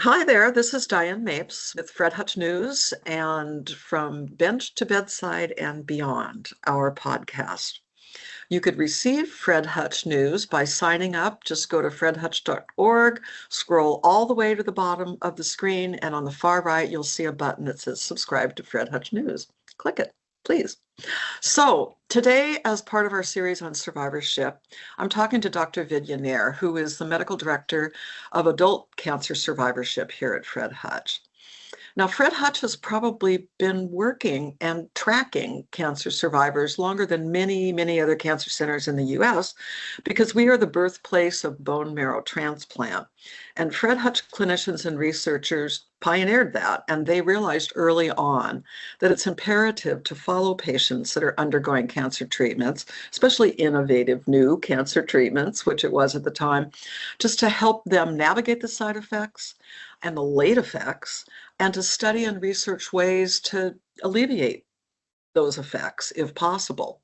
Hi there, this is Diane Mapes with Fred Hutch News and from Bench to Bedside and Beyond, our podcast. You could receive Fred Hutch News by signing up. Just go to fredhutch.org, scroll all the way to the bottom of the screen, and on the far right, you'll see a button that says subscribe to Fred Hutch News. Click it, please. So today, as part of our series on survivorship, I'm talking to Dr. Vidhya Nair, who is the medical director of adult cancer survivorship here at Fred Hutch. Now, Fred Hutch has probably been working and tracking cancer survivors longer than many other cancer centers in the US because we are the birthplace of bone marrow transplant. And Fred Hutch clinicians and researchers pioneered that, and they realized early on that it's imperative to follow patients that are undergoing cancer treatments, especially innovative new cancer treatments, which it was at the time, just to help them navigate the side effects and the late effects, and to study and research ways to alleviate those effects if possible.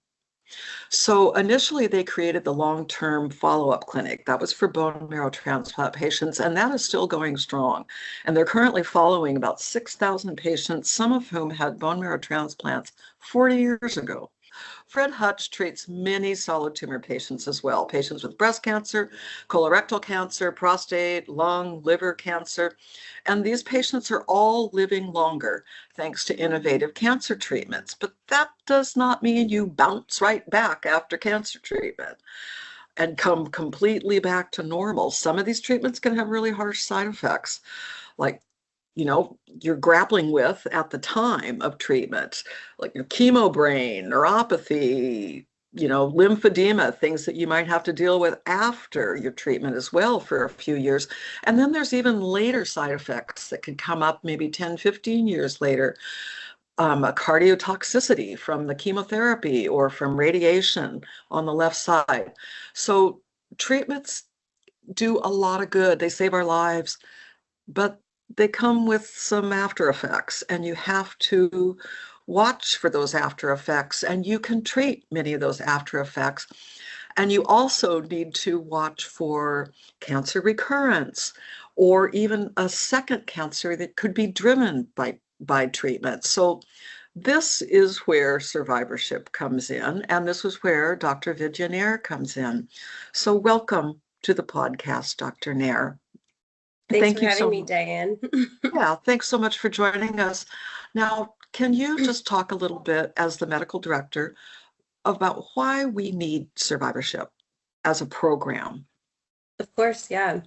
So initially they created the long-term follow-up clinic. That was for bone marrow transplant patients, and that is still going strong. And they're currently following about 6,000 patients, some of whom had bone marrow transplants 40 years ago. Fred Hutch treats many solid tumor patients as well, patients with breast cancer, colorectal cancer, prostate, lung, liver cancer. And these patients are all living longer thanks to innovative cancer treatments. But that does not mean you bounce right back after cancer treatment and come completely back to normal. Some of these treatments can have really harsh side effects, like you're grappling with at the time of treatment, like chemo brain, neuropathy, lymphedema, things that you might have to deal with after your treatment as well for a few years. And then there's even later side effects that can come up maybe 10, 15 years later. A cardiotoxicity from the chemotherapy or from radiation on the left side. So treatments do a lot of good. They save our lives, but they come with some after effects, and you have to watch for those after effects, and you can treat many of those after effects. And you also need to watch for cancer recurrence or even a second cancer that could be driven by treatment. So this is where survivorship comes in, and this is where Dr. Vidhya Nair comes in. So welcome to the podcast, Dr. Nair. Thanks for having me, Diane. Yeah, thanks so much for joining us. Now, can you just talk a little bit as the medical director about why we need survivorship as a program? Of course, yeah.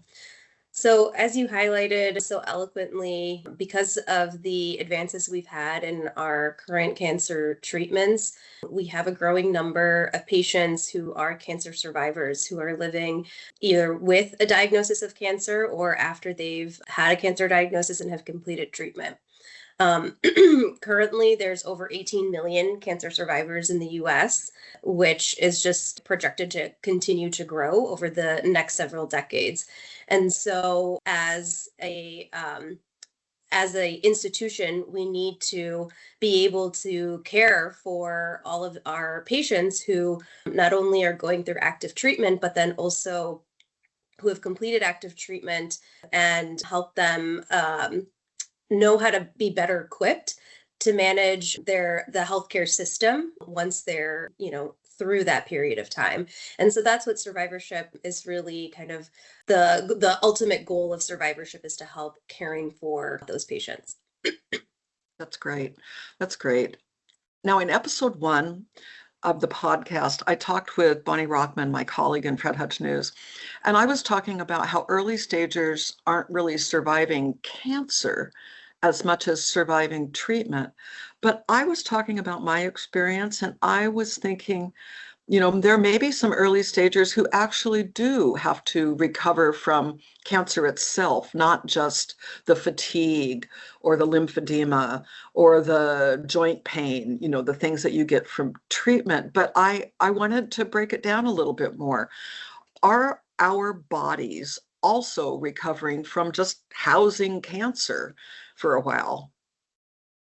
So as you highlighted so eloquently, because of the advances we've had in our current cancer treatments, we have a growing number of patients who are cancer survivors who are living either with a diagnosis of cancer or after they've had a cancer diagnosis and have completed treatment. Currently, there's over 18 million cancer survivors in the US, which is just projected to continue to grow over the next several decades. And so as a institution, we need to be able to care for all of our patients who not only are going through active treatment, but then also who have completed active treatment and help them know how to be better equipped to manage the healthcare system once they're through that period of time. And so that's what survivorship is really kind of the ultimate goal of survivorship, is to help caring for those patients. That's great. That's great. Now, in episode 1 of the podcast, I talked with Bonnie Rockman, my colleague in Fred Hutch News, and I was talking about how early stagers aren't really surviving cancer as much as surviving treatment. But I was talking about my experience, and I was thinking, there may be some early stagers who actually do have to recover from cancer itself, not just the fatigue or the lymphedema or the joint pain, the things that you get from treatment. But I wanted to break it down a little bit more. Are our bodies also recovering from just housing cancer for a while?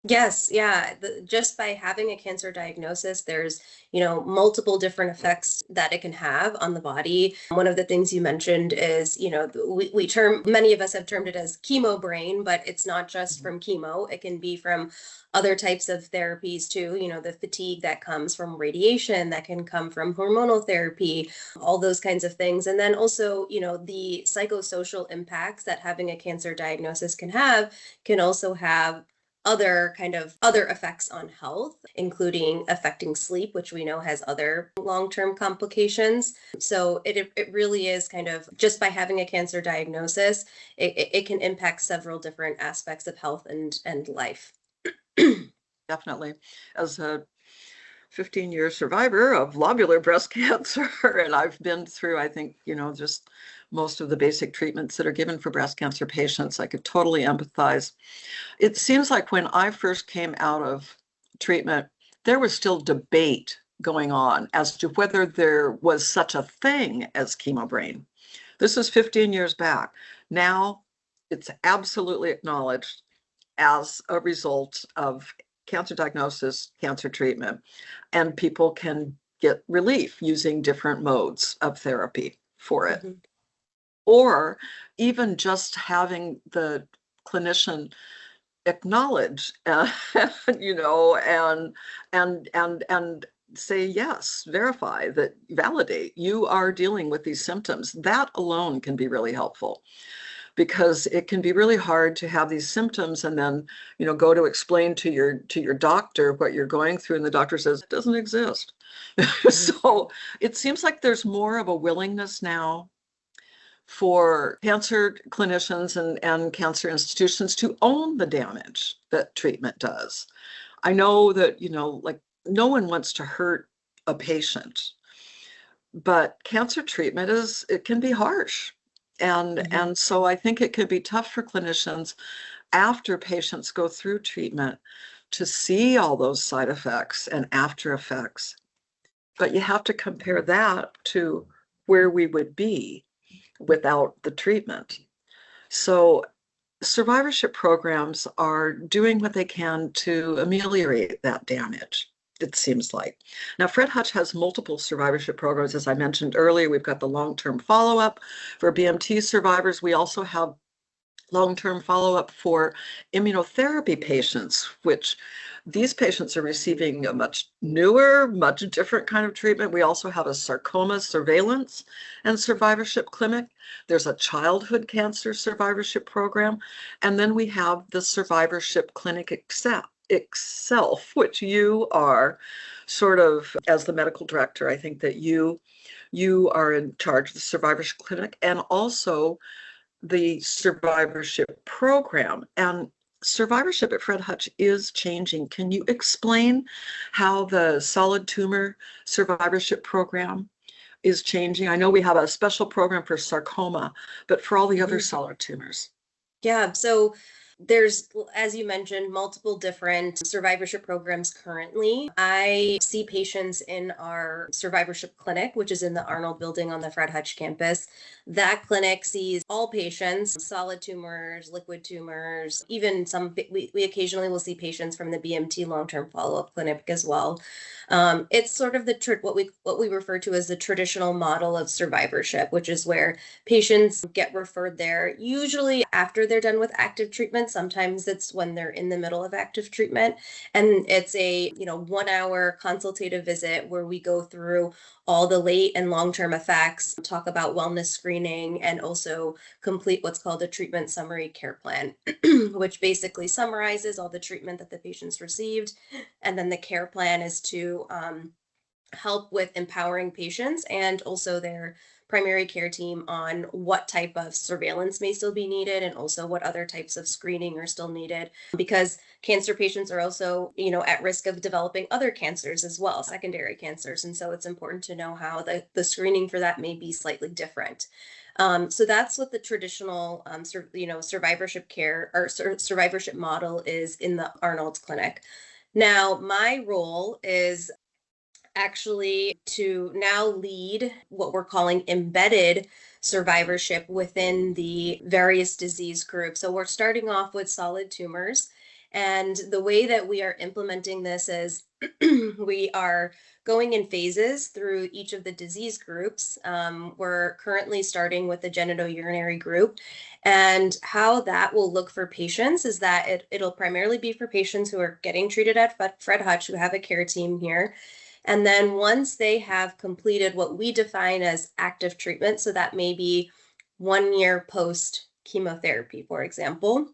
Yes, yeah. Just by having a cancer diagnosis, there's, multiple different effects that it can have on the body. One of the things you mentioned is, many of us have termed it as chemo brain, but it's not just Mhm. from chemo. It can be from other types of therapies too, the fatigue that comes from radiation, that can come from hormonal therapy, all those kinds of things. And then also, the psychosocial impacts that having a cancer diagnosis can also have other effects on health, including affecting sleep, which we know has other long-term complications. So it really is kind of just by having a cancer diagnosis, it can impact several different aspects of health and life. Definitely. As a 15-year survivor of lobular breast cancer, and I've been through, I think, just most of the basic treatments that are given for breast cancer patients, I could totally empathize. It seems like when I first came out of treatment, there was still debate going on as to whether there was such a thing as chemo brain. This is 15 years back. Now it's absolutely acknowledged as a result of cancer diagnosis, cancer treatment, and people can get relief using different modes of therapy for it. Mhm. Or even just having the clinician acknowledge, and say yes, verify that, validate you are dealing with these symptoms. That alone can be really helpful, because it can be really hard to have these symptoms and then go to explain to your doctor what you're going through, and the doctor says it doesn't exist. Mhm. So it seems like there's more of a willingness now for cancer clinicians and cancer institutions to own the damage that treatment does. I know that, like, no one wants to hurt a patient, but cancer treatment it can be harsh. And Mhm. and so I think it could be tough for clinicians after patients go through treatment to see all those side effects and after effects. But you have to compare that to where we would be without the treatment. So survivorship programs are doing what they can to ameliorate that damage, it seems like. Now, Fred Hutch has multiple survivorship programs. As I mentioned earlier, we've got the long-term follow-up for BMT survivors. We also have long-term follow-up for immunotherapy patients, which these patients are receiving a much newer, much different kind of treatment. We also have a sarcoma surveillance and survivorship clinic. There's a childhood cancer survivorship program. And then we have the survivorship clinic itself, which you are sort of, as the medical director, I think that you are in charge of the survivorship clinic and also the survivorship program. And survivorship at Fred Hutch is changing. Can you explain how the solid tumor survivorship program is changing? I know we have a special program for sarcoma, but for all the other Mhm. solid tumors. Yeah, so there's, as you mentioned, multiple different survivorship programs currently. I see patients in our survivorship clinic, which is in the Arnold building on the Fred Hutch campus. That clinic sees all patients, solid tumors, liquid tumors, even we occasionally will see patients from the BMT long-term follow-up clinic as well. It's sort of what we refer to as the traditional model of survivorship, which is where patients get referred there usually after they're done with active treatment. Sometimes it's when they're in the middle of active treatment. And it's a, 1 hour consultative visit where we go through all the late and long-term effects, talk about wellness screening, and also complete what's called a treatment summary care plan, which basically summarizes all the treatment that the patients received. And then the care plan is to help with empowering patients and also their primary care team on what type of surveillance may still be needed and also what other types of screening are still needed, because cancer patients are also at risk of developing other cancers as well, secondary cancers, and so it's important to know how the screening for that may be slightly different. So that's what the traditional survivorship care or survivorship model is in the Arnold clinic. Now, my role is actually to now lead what we're calling embedded survivorship within the various disease groups. So we're starting off with solid tumors. And the way that we are implementing this is we are going in phases through each of the disease groups. We're currently starting with the genitourinary group. And how that will look for patients is that it'll primarily be for patients who are getting treated at Fred Hutch, who have a care team here. And then once they have completed what we define as active treatment, so that may be 1 year post chemotherapy, for example,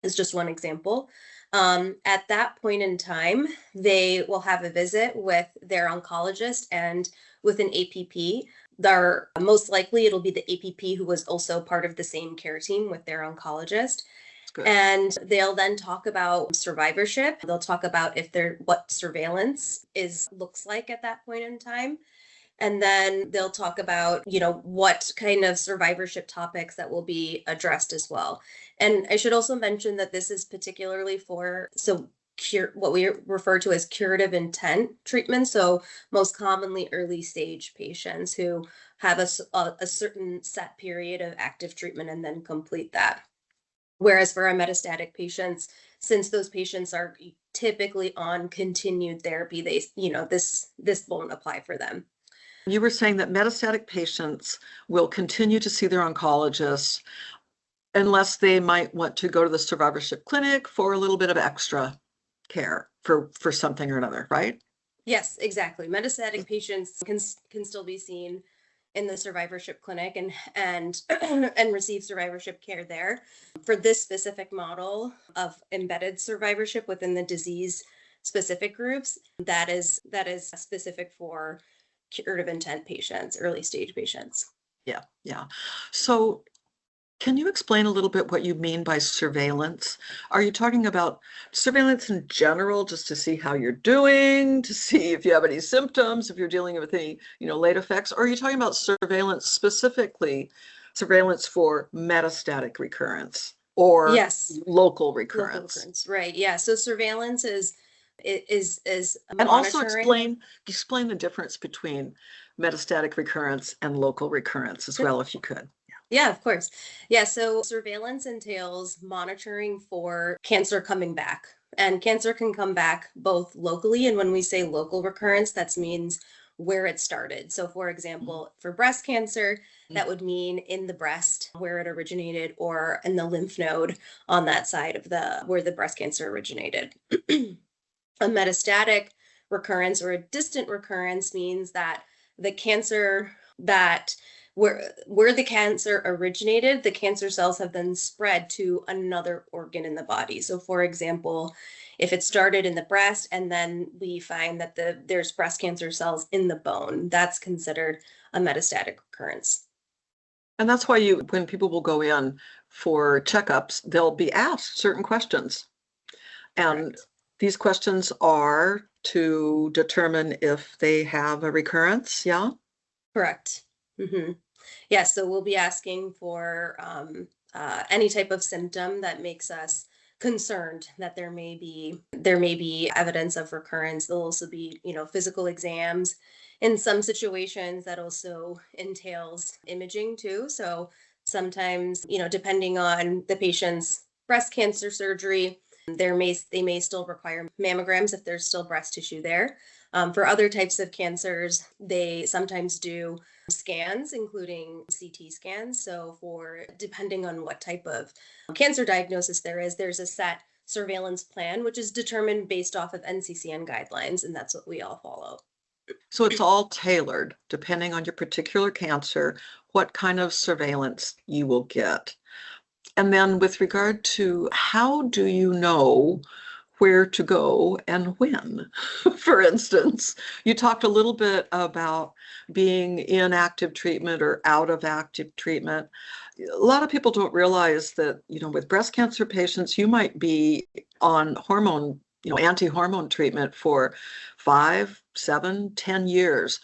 is just one example. At that point in time, they will have a visit with their oncologist and with an APP. Most likely it'll be the APP who was also part of the same care team with their oncologist. Good. And they'll then talk about survivorship. They'll talk about what surveillance looks like at that point in time. And then they'll talk about, what kind of survivorship topics that will be addressed as well. And I should also mention that this is particularly for what we refer to as curative intent treatment. So most commonly early stage patients who have a certain set period of active treatment and then complete that. Whereas for our metastatic patients, since those patients are typically on continued therapy, this won't apply for them. You were saying that metastatic patients will continue to see their oncologists unless they might want to go to the survivorship clinic for a little bit of extra care for something or another, right? Yes, exactly. Metastatic patients can still be seen in the survivorship clinic and and receive survivorship care there. For this specific model of embedded survivorship within the disease specific groups, that is specific for curative intent patients, early stage patients. Yeah. So can you explain a little bit what you mean by surveillance? Are you talking about surveillance in general, just to see how you're doing, to see if you have any symptoms, if you're dealing with any, late effects? Or are you talking about surveillance specifically, surveillance for metastatic recurrence or Yes, local local recurrence? recurrence, right? Yeah. So surveillance is And also monitoring. explain the difference between metastatic recurrence and local recurrence as well, if you could. Yeah, of course. Yeah, so surveillance entails monitoring for cancer coming back. And cancer can come back both locally, and when we say local recurrence, that means where it started. So, for example, for breast cancer, that would mean in the breast where it originated, or in the lymph node on that side of where the breast cancer originated. A metastatic recurrence or a distant recurrence means that the cancer that where the cancer originated, the cancer cells have then spread to another organ in the body. So for example, if it started in the breast and then we find that there's breast cancer cells in the bone, that's considered a metastatic recurrence. And that's why when people will go in for checkups, they'll be asked certain questions. And Correct. these questions are to determine if they have a recurrence, yeah? Correct. Yeah, so we'll be asking for any type of symptom that makes us concerned that there may be evidence of recurrence. There'll also be, physical exams. In some situations, that also entails imaging too. So sometimes, depending on the patient's breast cancer surgery, they may still require mammograms if there's still breast tissue there. For other types of cancers, they sometimes do scans, including CT scans. So depending on what type of cancer diagnosis there's a set surveillance plan, which is determined based off of NCCN guidelines, and that's what we all follow. So it's all tailored depending on your particular cancer, what kind of surveillance you will get. And then with regard to how do you know where to go and when? For instance, you talked a little bit about being in active treatment or out of active treatment. A lot of people don't realize that, with breast cancer patients, you might be on hormone, anti-hormone treatment for 5, 7, 10 years.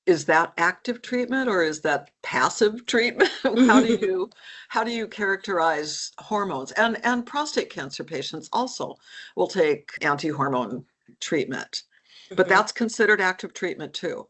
Is that active treatment or is that passive treatment? How do you characterize hormones? And prostate cancer patients also will take anti-hormone treatment, but that's considered active treatment too.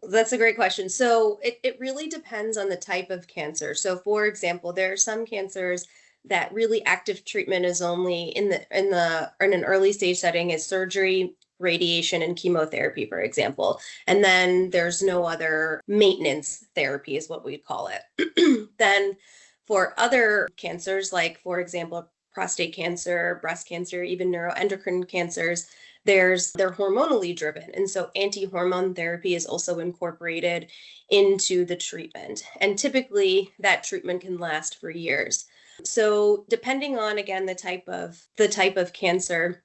That's a great question. So it really depends on the type of cancer. So for example, there are some cancers that really active treatment is only in an early stage setting is surgery, radiation, and chemotherapy, for example. And then there's no other maintenance therapy is what we'd call it. Then for other cancers, like for example, prostate cancer, breast cancer, even neuroendocrine cancers, they're hormonally driven. And so anti-hormone therapy is also incorporated into the treatment. And typically that treatment can last for years. So depending on, again, the type of cancer,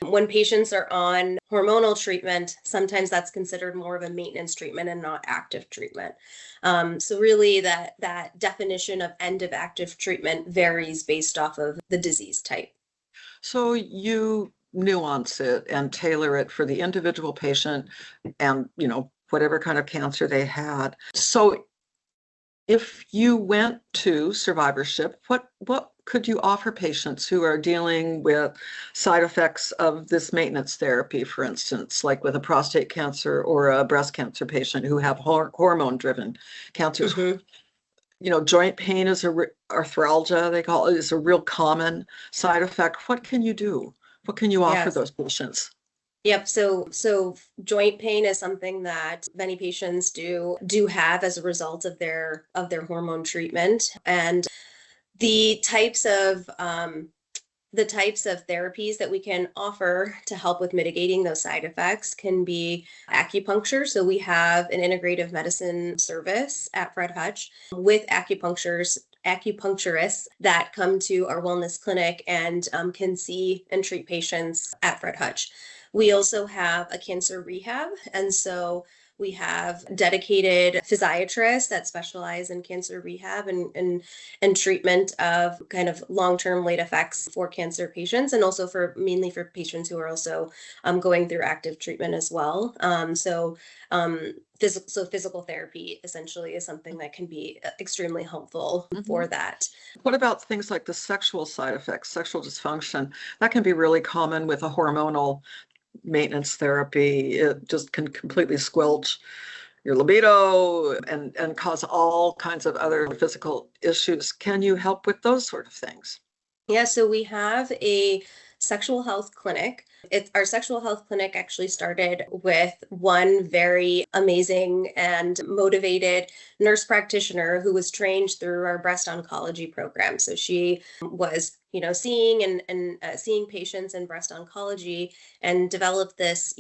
when patients are on hormonal treatment, sometimes that's considered more of a maintenance treatment and not active treatment. So really that definition of end of active treatment varies based off of the disease type. So you nuance it and tailor it for the individual patient and, whatever kind of cancer they had. So if you went to survivorship, what could you offer patients who are dealing with side effects of this maintenance therapy, for instance, like with a prostate cancer or a breast cancer patient who have hormone-driven cancers? Mm-hmm. Joint pain is arthralgia, they call it, is a real common side effect. What can you do? What can you offer Yes. those patients? Yep. So joint pain is something that many patients do have as a result of their hormone treatment, and the types of therapies that we can offer to help with mitigating those side effects can be acupuncture. So we have an integrative medicine service at Fred Hutch with acupuncturists that come to our wellness clinic and can see and treat patients at Fred Hutch. We also have a cancer rehab. And so we have dedicated physiatrists that specialize in cancer rehab and treatment of kind of long-term late effects for cancer patients, and also mainly for patients who are also going through active treatment as well. Physical therapy essentially is something that can be extremely helpful for that. What about things like the sexual side effects, sexual dysfunction? That can be really common with a hormonal maintenance therapy. It just can completely squelch your libido and cause all kinds of other physical issues. Can you help with those sort of things? Yeah, so we have a sexual health clinic. Our sexual health clinic actually started with one very amazing and motivated nurse practitioner who was trained through our breast oncology program. So she was, seeing and seeing patients in breast oncology and developed this,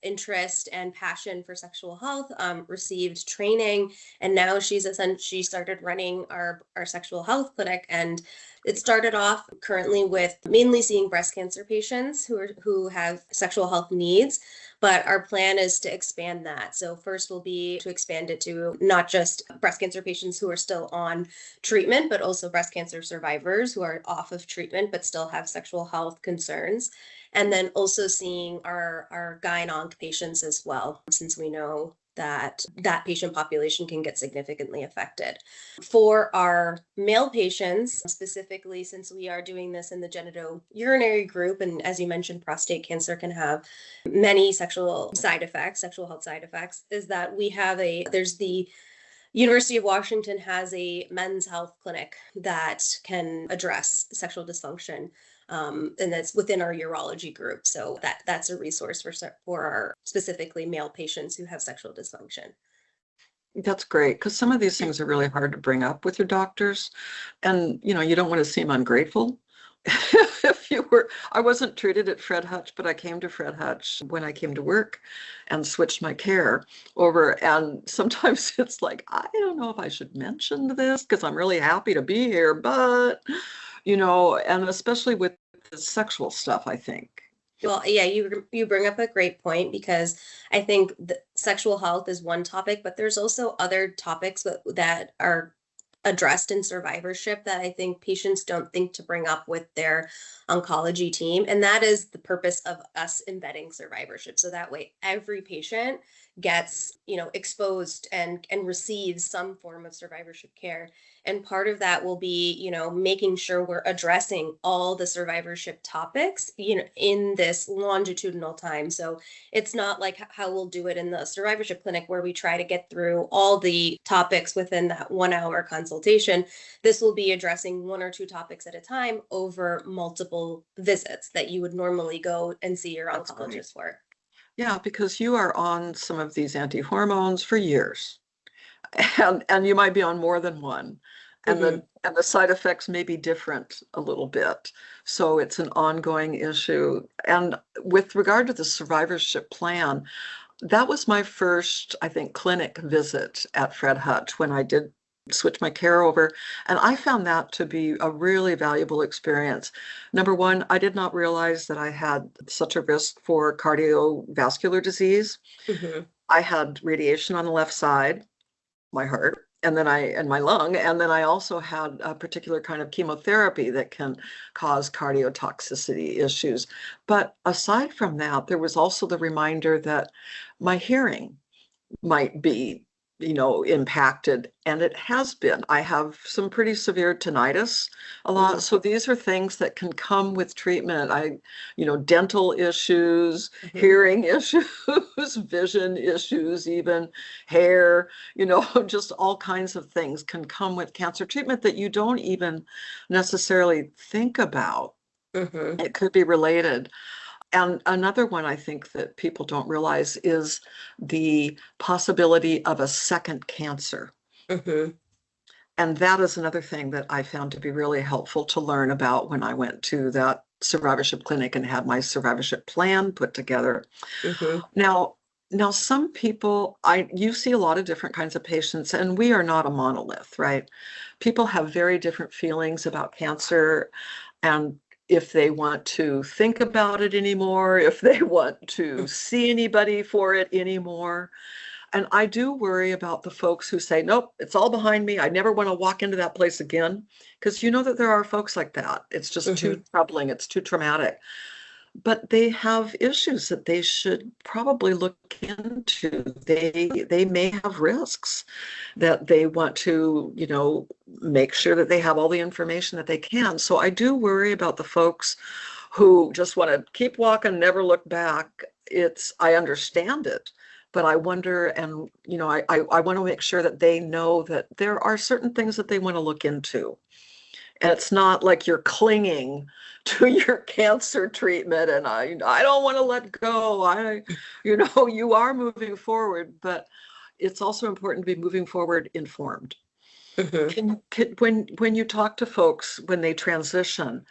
interest and passion for sexual health, received training, and now she started running our sexual health clinic. And it started off currently with mainly seeing breast cancer patients who have sexual health needs, but our plan is to expand that. So first will be to expand it to not just breast cancer patients who are still on treatment, but also breast cancer survivors who are off of treatment but still have sexual health concerns. And then also seeing our gyn-onc patients as well, since we know that patient population can get significantly affected. For our male patients, specifically, since we are doing this in the genitourinary group, and as you mentioned, prostate cancer can have many sexual health side effects, is that there's the University of Washington has a men's health clinic that can address sexual dysfunction. And that's within our urology group. So that's a resource for our specifically male patients who have sexual dysfunction. That's great, because some of these things are really hard to bring up with your doctors, and you don't want to seem ungrateful. I wasn't treated at Fred Hutch, but I came to Fred Hutch when I came to work and switched my care over. And sometimes it's like, I don't know if I should mention this because I'm really happy to be here, but, and especially with the sexual stuff, I think. Well, yeah, you bring up a great point, because I think sexual health is one topic, but there's also other topics that are addressed in survivorship that I think patients don't think to bring up with their oncology team. And that is the purpose of us embedding survivorship. So that way every patient gets, exposed and receives some form of survivorship care. And part of that will be, making sure we're addressing all the survivorship topics, in this longitudinal time. So it's not like how we'll do it in the survivorship clinic where we try to get through all the topics within that 1 hour consultation. This will be addressing one or two topics at a time over multiple visits that you would normally go and see your That's great. oncologist for. Yeah, because you are on some of these anti-hormones for years, and you might be on more than one, and the side effects may be different a little bit. So it's an ongoing issue. And with regard to the survivorship plan, that was my first, I think, clinic visit at Fred Hutch when I did switch my care over. And I found that to be a really valuable experience. Number one, I did not realize that I had such a risk for cardiovascular disease. I had radiation on the left side, my heart, and my lung, and then I also had a particular kind of chemotherapy that can cause cardiotoxicity issues. But aside from that, there was also the reminder that my hearing might be, impacted, and it has been. I have some pretty severe tinnitus a lot. So these are things that can come with treatment. Dental issues, hearing issues, vision issues, even hair, just all kinds of things can come with cancer treatment that you don't even necessarily think about. It could be related. And another one I think that people don't realize is the possibility of a second cancer. And that is another thing that I found to be really helpful to learn about when I went to that survivorship clinic and had my survivorship plan put together. Now, some people, you see a lot of different kinds of patients, and we are not a monolith, right? People have very different feelings about cancer, and if they want to think about it anymore, if they want to see anybody for it anymore. And I do worry about the folks who say, nope, it's all behind me. I never want to walk into that place again. Because you know that there are folks like that. It's just too troubling. It's too traumatic. But they have issues that they should probably look into. They may have risks that they want to, make sure that they have all the information that they can. So I do worry about the folks who just want to keep walking, never look back. I understand it, but I wonder, and I want to make sure that they know that there are certain things that they want to look into. And it's not like you're clinging to your cancer treatment and I don't want to let go. You are moving forward, but it's also important to be moving forward informed. When you talk to folks when they transition,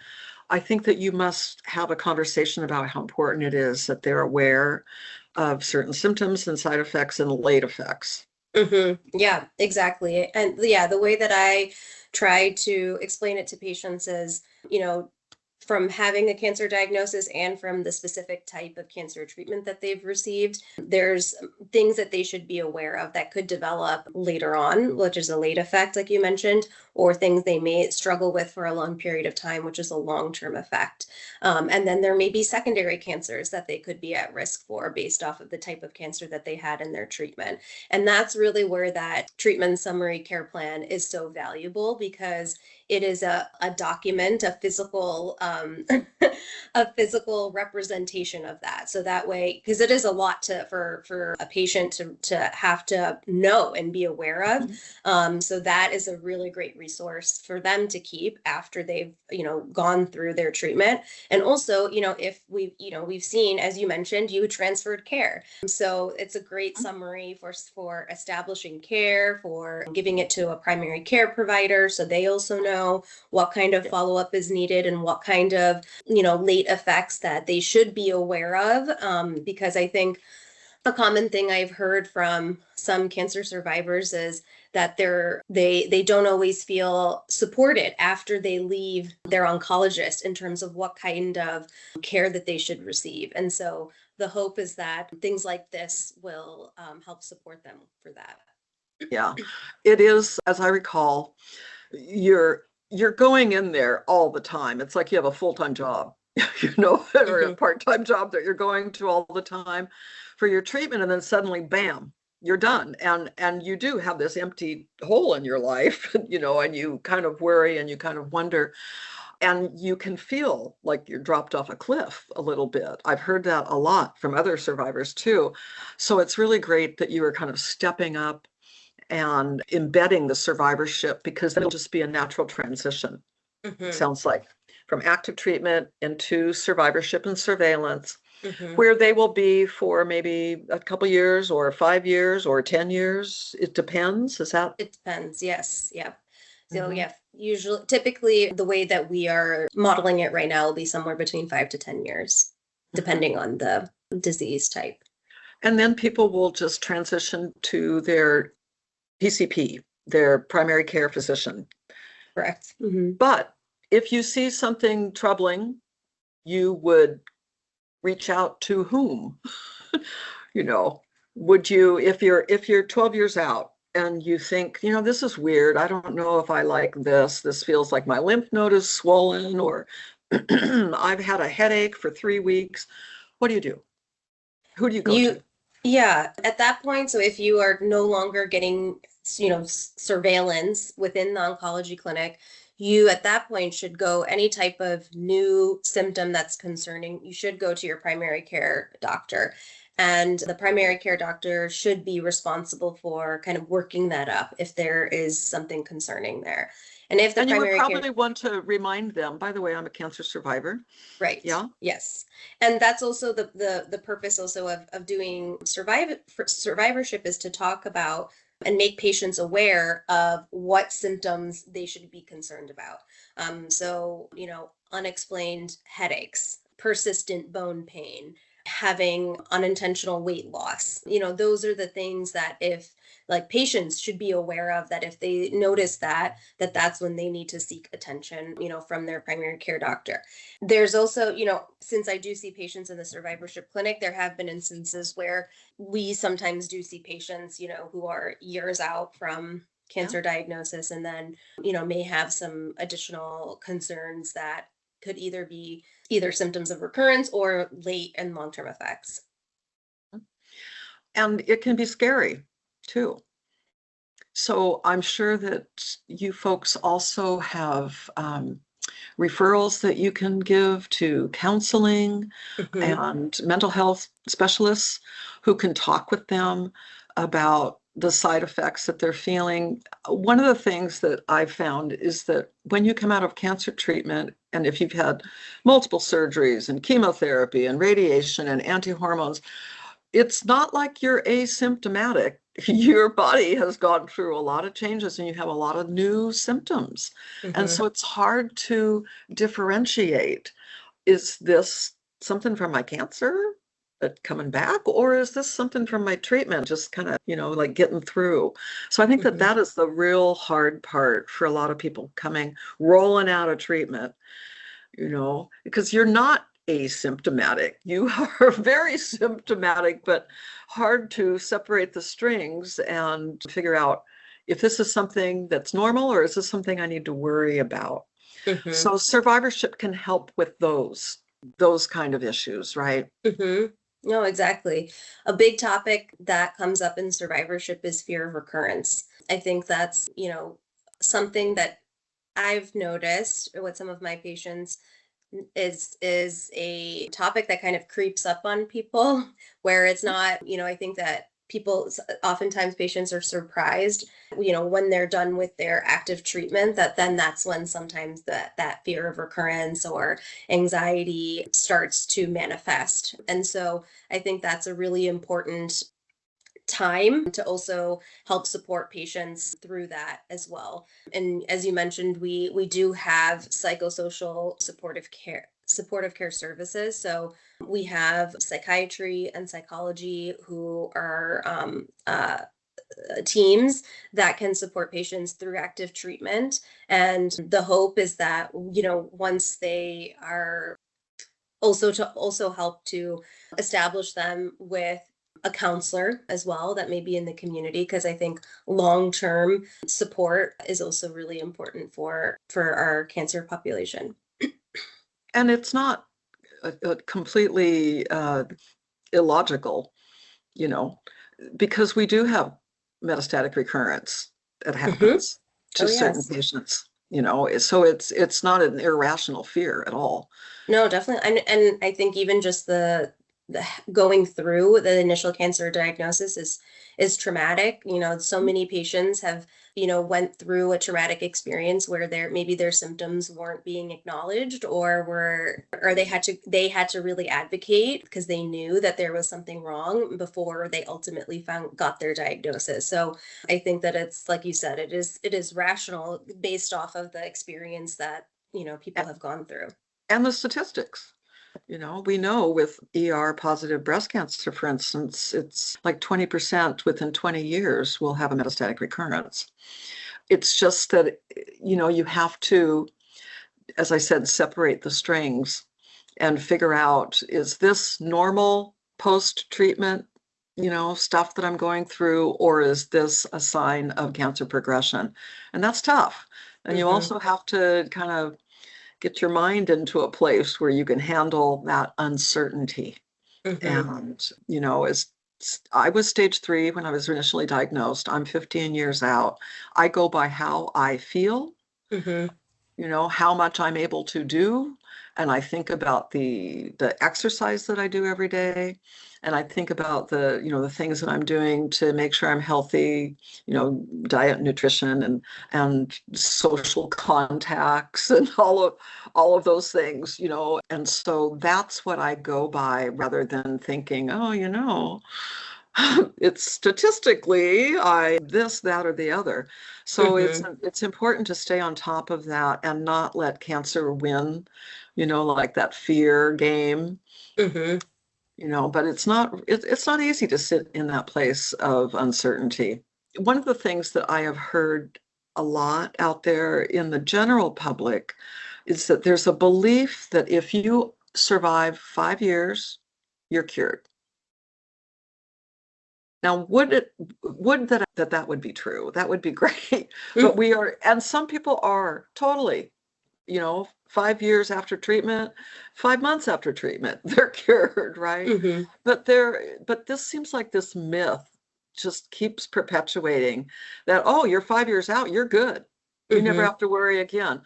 I think that you must have a conversation about how important it is that they're aware of certain symptoms and side effects and late effects. Yeah, exactly. And yeah, the way that I try to explain it to patients is, from having a cancer diagnosis and from the specific type of cancer treatment that they've received, there's things that they should be aware of that could develop later on, which is a late effect, like you mentioned, or things they may struggle with for a long period of time, which is a long-term effect. And then there may be secondary cancers that they could be at risk for based off of the type of cancer that they had in their treatment. And that's really where that treatment summary care plan is so valuable, because it is a document, a physical a physical representation of that. So that way, because it is a lot for a patient to have to know and be aware of. So that is a really great resource for them to keep after they've gone through their treatment. And also, if we've seen, as you mentioned, you transferred care. So it's a great summary for establishing care, for giving it to a primary care provider, so they also know what kind of follow-up is needed and what kind of late effects that they should be aware of. Because I think a common thing I've heard from some cancer survivors is that they don't always feel supported after they leave their oncologist in terms of what kind of care that they should receive. And so the hope is that things like this will help support them for that. Yeah, it is, as I recall, you're going in there all the time. It's like you have a full-time job. or a part-time job that you're going to all the time for your treatment, and then suddenly, bam, you're done. And you do have this empty hole in your life, and you kind of worry and you kind of wonder, and you can feel like you're dropped off a cliff a little bit. I've heard that a lot from other survivors too. So it's really great that you are kind of stepping up and embedding the survivorship, because it'll just be a natural transition. It sounds like, from active treatment into survivorship and surveillance, where they will be for maybe a couple years or 5 years or 10 years. It depends. Is that? It depends. Yes. Yeah. So typically the way that we are modeling it right now will be somewhere between 5 to 10 years, depending on the disease type. And then people will just transition to their PCP, their primary care physician. Correct. But if you see something troubling, you would reach out to whom? Would you, if you're 12 years out and you think, this is weird, I don't know if I like this feels like my lymph node is swollen, or I've had a headache for 3 weeks, what do you do? Who do you go to? Yeah, at that point, so if you are no longer getting, surveillance within the oncology clinic, you at that point should go, any type of new symptom that's concerning, you should go to your primary care doctor. And the primary care doctor should be responsible for kind of working that up if there is something concerning there. And if the and you primary would probably want to remind them, by the way, I'm a cancer survivor. Right. Yeah. Yes. And that's also the purpose also of doing survivorship, is to talk about and make patients aware of what symptoms they should be concerned about. So, unexplained headaches, persistent bone pain, having unintentional weight loss. Those are the things that, if like, patients should be aware of, that if they notice that's when they need to seek attention, from their primary care doctor. There's also, since I do see patients in the survivorship clinic, there have been instances where we sometimes do see patients, who are years out from cancer diagnosis, and then, may have some additional concerns that could either be symptoms of recurrence or late and long-term effects. And it can be scary too. So I'm sure that you folks also have referrals that you can give to counseling and mental health specialists who can talk with them about the side effects that they're feeling. One of the things that I've found is that when you come out of cancer treatment, and if you've had multiple surgeries and chemotherapy and radiation and anti-hormones, it's not like you're asymptomatic. Your body has gone through a lot of changes and you have a lot of new symptoms. And so it's hard to differentiate. Is this something from my cancer that coming back, or is this something from my treatment, just kind of, like getting through? So I think that is the real hard part for a lot of people rolling out of treatment, because you're not asymptomatic. You are very symptomatic, but hard to separate the strings and figure out if this is something that's normal or is this something I need to worry about. So survivorship can help with those kind of issues, right? No, exactly. A big topic that comes up in survivorship is fear of recurrence. I think that's, something that I've noticed with some of my patients is a topic that kind of creeps up on people, where it's not, I think that oftentimes patients are surprised, when they're done with their active treatment, that's when sometimes that fear of recurrence or anxiety starts to manifest. And so I think that's a really important time to also help support patients through that as well. And as you mentioned, we do have psychosocial supportive care services. So we have psychiatry and psychology who are teams that can support patients through active treatment. And the hope is that, once they are also help to establish them with a counselor as well that may be in the community, because I think long-term support is also really important for our cancer population. And it's not completely illogical, because we do have metastatic recurrence that Hmm. happens to Oh, certain yes. patients, so it's not an irrational fear at all. No, definitely. And I think even just the going through the initial cancer diagnosis is traumatic. So many patients have, went through a traumatic experience where maybe their symptoms weren't being acknowledged, or they had to really advocate because they knew that there was something wrong before they ultimately got their diagnosis. So I think that it's like you said, it is rational based off of the experience that, people have gone through. And the statistics. We know with ER positive breast cancer, for instance, it's like 20% within 20 years will have a metastatic recurrence. It's just that, you have to, as I said, separate the strings and figure out, is this normal post-treatment, stuff that I'm going through, or is this a sign of cancer progression? And that's tough. And you Hmm. also have to kind of get your mind into a place where you can handle that uncertainty. Hmm. And, as I was stage 3 when I was initially diagnosed. I'm 15 years out. I go by how I feel, Hmm. how much I'm able to do. And I think about the exercise that I do every day. And I think about the things that I'm doing to make sure I'm healthy, diet, nutrition, and social contacts and all of those things. And so that's what I go by rather than thinking, oh, it's statistically I this, that, or the other. So Hmm. it's important to stay on top of that and not let cancer win, like that fear game, Hmm. but it's not easy to sit in that place of uncertainty. One of the things that I have heard a lot out there in the general public is that there's a belief that if you survive 5 years, you're cured. Now, would that would be true? That would be great. But and some people are totally, 5 years after treatment, 5 months after treatment, they're cured, right? Hmm. But this seems like this myth just keeps perpetuating that, oh, you're 5 years out, you're good. You never Hmm. have to worry again.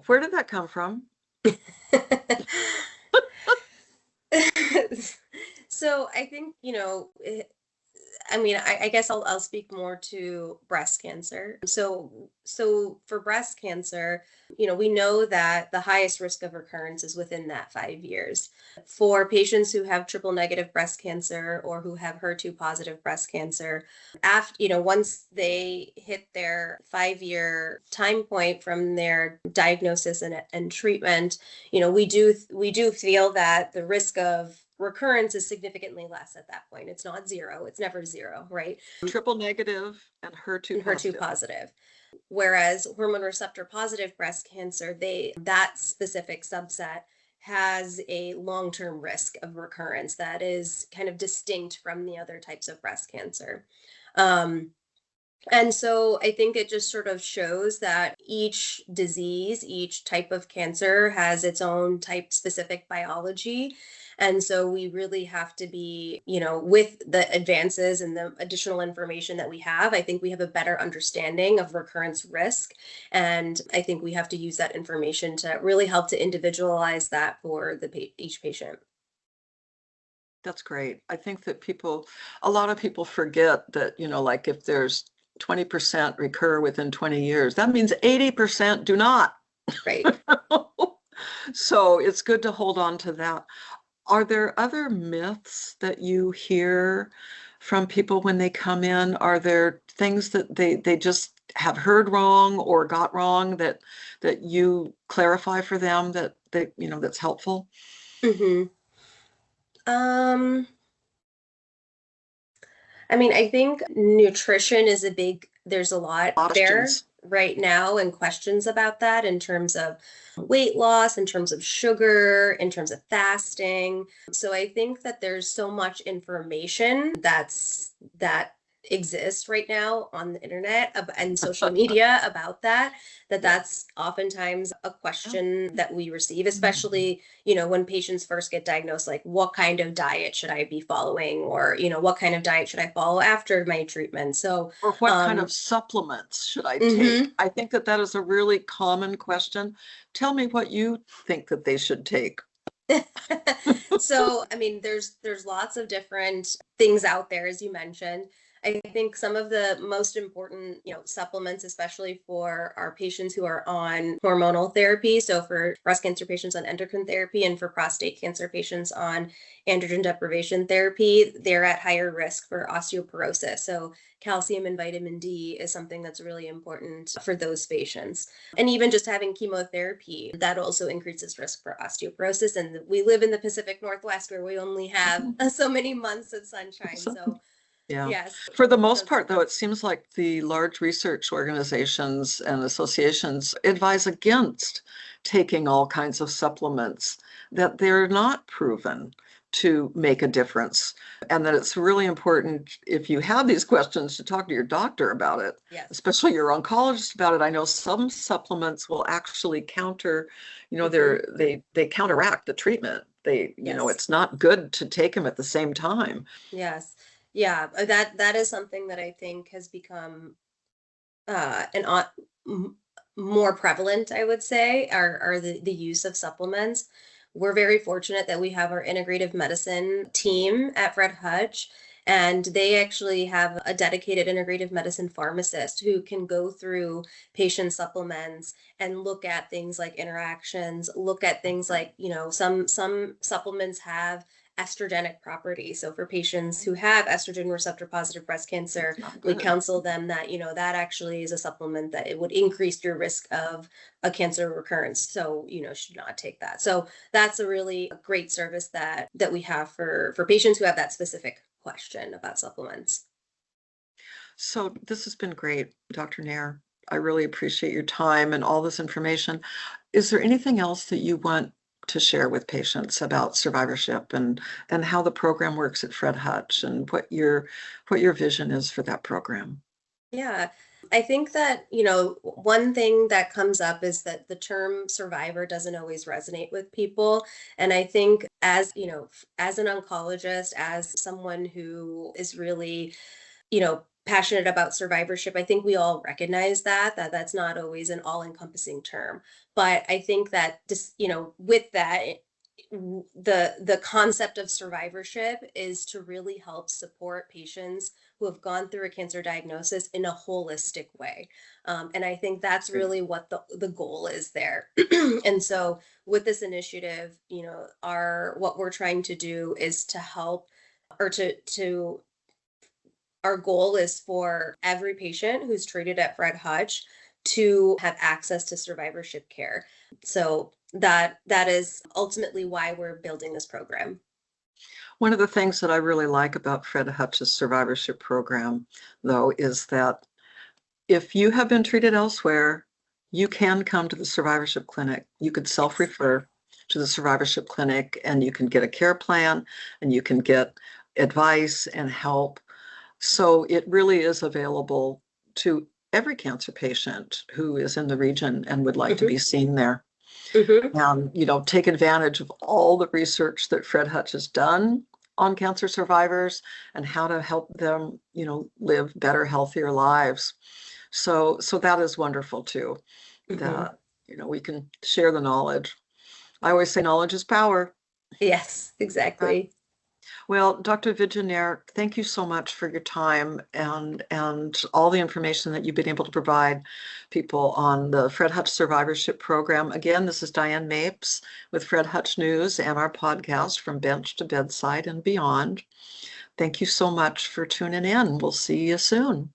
Where did that come from? So I think, I mean, I guess I'll speak more to breast cancer. So for breast cancer, we know that the highest risk of recurrence is within that 5 years. For patients who have triple negative breast cancer or who have HER2 positive breast cancer, after, once they hit their 5 year time point from their diagnosis and treatment, we do feel that the risk of recurrence is significantly less at that point. It's not zero. It's never zero, right? Triple negative and HER2 And HER2 positive. positive. Whereas hormone receptor positive breast cancer, that specific subset has a long-term risk of recurrence that is kind of distinct from the other types of breast cancer. Um, and so I think it just sort of shows that each disease, each type of cancer has its own type specific biology. And so we really have to be, with the advances and the additional information that we have, I think we have a better understanding of recurrence risk. And I think we have to use that information to really help to individualize that for each patient. That's great. I think that a lot of people forget that, like if there's 20% recur within 20 years, that means 80% do not. Right. So it's good to hold on to that. Are there other myths that you hear from people when they come in? Are there things that they just have heard wrong or got wrong that you clarify for them that's helpful? Hmm. Um, I mean, I think nutrition is there's a lot there Questions. right now and questions about that in terms of weight loss, in terms of sugar, in terms of fasting. So I think that there's so much information that exist right now on the internet and social media about that, Yeah. that's oftentimes a question that we receive, especially, when patients first get diagnosed, like what kind of diet should I be following, or, what kind of diet should I follow after my treatment? So, Or what kind of supplements should I take? mhm. I think that that is a really common question. Tell me what you think that they should take. So, I mean, there's lots of different things out there, as you mentioned. I think some of the most important, supplements, especially for our patients who are on hormonal therapy. So for breast cancer patients on endocrine therapy, and for prostate cancer patients on androgen deprivation therapy, they're at higher risk for osteoporosis. So calcium and vitamin D is something that's really important for those patients. And even just having chemotherapy, that also increases risk for osteoporosis. And we live in the Pacific Northwest, where we only have so many months of sunshine. So, So yeah. yes. For the most So part, though, it seems like the large research organizations and associations advise against taking all kinds of supplements, that they're not proven to make a difference. And that it's really important, if you have these questions, to talk to your doctor about it, yes. especially your oncologist about it. I know some supplements will actually counter, Mhm. they counteract the treatment. Yes. It's not good to take them at the same time. Yes. Yeah. That is something that I think has become an m- more prevalent, I would say, are the use of supplements. We're very fortunate that we have our integrative medicine team at Fred Hutch, and they actually have a dedicated integrative medicine pharmacist who can go through patient supplements and look at things like interactions, look at things like, some supplements have estrogenic properties. So for patients who have estrogen receptor positive breast cancer, It's not we good. counsel them that, that actually is a supplement that it would increase your risk of a cancer recurrence. So, should not take that. So that's a really great service that we have for patients who have that specific question about supplements. So this has been great, Dr. Nair. I really appreciate your time and all this information. Is there anything else that you want to share with patients about survivorship and how the program works at Fred Hutch and what your vision is for that program? Yeah. I think that, one thing that comes up is that the term survivor doesn't always resonate with people. And I think as, as an oncologist, as someone who is really, passionate about survivorship, I think we all recognize that that's not always an all-encompassing term. But I think that just, with that, the concept of survivorship is to really help support patients who have gone through a cancer diagnosis in a holistic way. And I think that's really what the goal is there. And so with this initiative, what we're trying to do is to help, or to our goal is for every patient who's treated at Fred Hutch to have access to survivorship care. So that is ultimately why we're building this program. One of the things that I really like about Fred Hutch's survivorship program, though, is that if you have been treated elsewhere, you can come to the survivorship clinic. You could Yes. self-refer to the survivorship clinic and you can get a care plan and you can get advice and help. So it really is available to every cancer patient who is in the region and would like to Hmm. be seen there. Hmm. And, take advantage of all the research that Fred Hutch has done on cancer survivors and how to help them, live better, healthier lives. So that is wonderful too, Hmm. that, we can share the knowledge. I always say knowledge is power. Yes, exactly. Well, Dr. Vidhya Nair, thank you so much for your time and all the information that you've been able to provide people on the Fred Hutch Survivorship Program. Again, this is Diane Mapes with Fred Hutch News and our podcast From Bench to Bedside and Beyond. Thank you so much for tuning in. We'll see you soon.